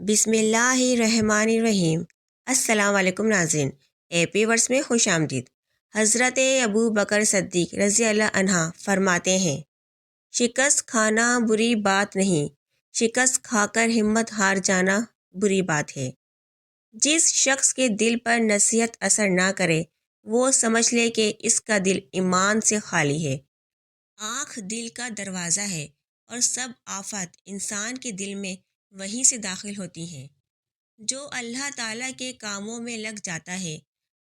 بسم اللہ الرحمن الرحیم۔ السلام علیکم ناظرین، اے ورس میں خوش آمدید۔ حضرت ابو بکر صدیق رضی اللہ عنہ فرماتے ہیں، شکست کھانا بری بات نہیں، شکست کھا کر ہمت ہار جانا بری بات ہے۔ جس شخص کے دل پر نصیحت اثر نہ کرے وہ سمجھ لے کہ اس کا دل ایمان سے خالی ہے۔ آنکھ دل کا دروازہ ہے اور سب آفات انسان کے دل میں وہیں سے داخل ہوتی ہیں۔ جو اللہ تعالیٰ کے کاموں میں لگ جاتا ہے،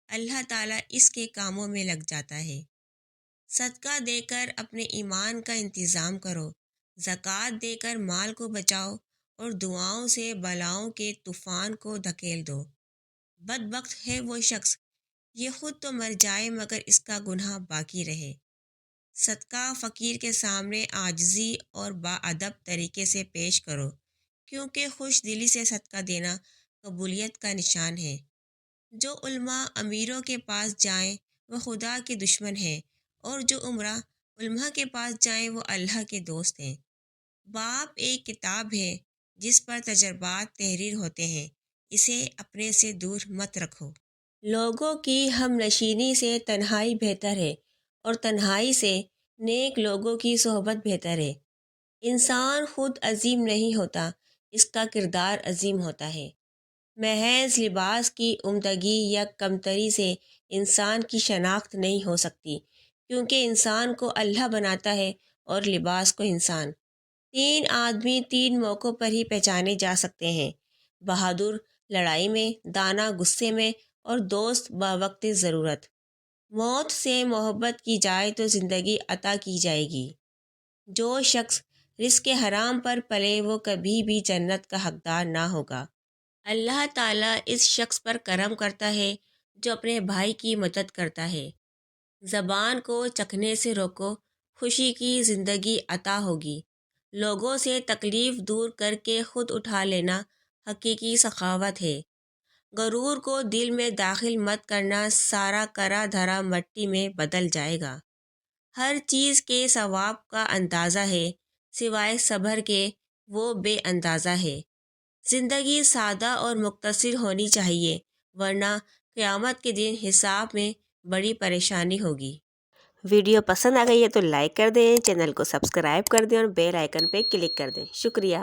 اللہ تعالیٰ اس کے کاموں میں لگ جاتا ہے۔ صدقہ دے کر اپنے ایمان کا انتظام کرو، زکوٰۃ دے کر مال کو بچاؤ اور دعاؤں سے بلاؤں کے طوفان کو دھکیل دو۔ بدبخت ہے وہ شخص، یہ خود تو مر جائے مگر اس کا گناہ باقی رہے۔ صدقہ فقیر کے سامنے عاجزی اور باادب طریقے سے پیش کرو، کیونکہ خوش دلی سے صدقہ دینا قبولیت کا نشان ہے۔ جو علماء امیروں کے پاس جائیں وہ خدا کے دشمن ہیں، اور جو عمرہ علماء کے پاس جائیں وہ اللہ کے دوست ہیں۔ باپ ایک کتاب ہے جس پر تجربات تحریر ہوتے ہیں، اسے اپنے سے دور مت رکھو۔ لوگوں کی ہم نشینی سے تنہائی بہتر ہے، اور تنہائی سے نیک لوگوں کی صحبت بہتر ہے۔ انسان خود عظیم نہیں ہوتا، اس کا کردار عظیم ہوتا ہے۔ محض لباس کی عمدگی یا کمتری سے انسان کی شناخت نہیں ہو سکتی، کیونکہ انسان کو اللہ بناتا ہے اور لباس کو انسان۔ 3 آدمی 3 موقعوں پر ہی پہچانے جا سکتے ہیں: بہادر لڑائی میں، دانا غصے میں، اور دوست بوقت ضرورت۔ موت سے محبت کی جائے تو زندگی عطا کی جائے گی۔ جو شخص رزق حرام پر پلے وہ کبھی بھی جنت کا حقدار نہ ہوگا۔ اللہ تعالیٰ اس شخص پر کرم کرتا ہے جو اپنے بھائی کی مدد کرتا ہے۔ زبان کو چکھنے سے روکو، خوشی کی زندگی عطا ہوگی۔ لوگوں سے تکلیف دور کر کے خود اٹھا لینا حقیقی سخاوت ہے۔ غرور کو دل میں داخل مت کرنا، سارا کرا دھرا مٹی میں بدل جائے گا۔ ہر چیز کے ثواب کا اندازہ ہے، سوائے صبر کے وہ بے اندازہ ہے۔ زندگی سادہ اور مختصر ہونی چاہیے، ورنہ قیامت کے دن حساب میں بڑی پریشانی ہوگی۔ ویڈیو پسند آ گئی ہے تو لائک کر دیں، چینل کو سبسکرائب کر دیں اور بیل آئیکن پہ کلک کر دیں۔ شکریہ۔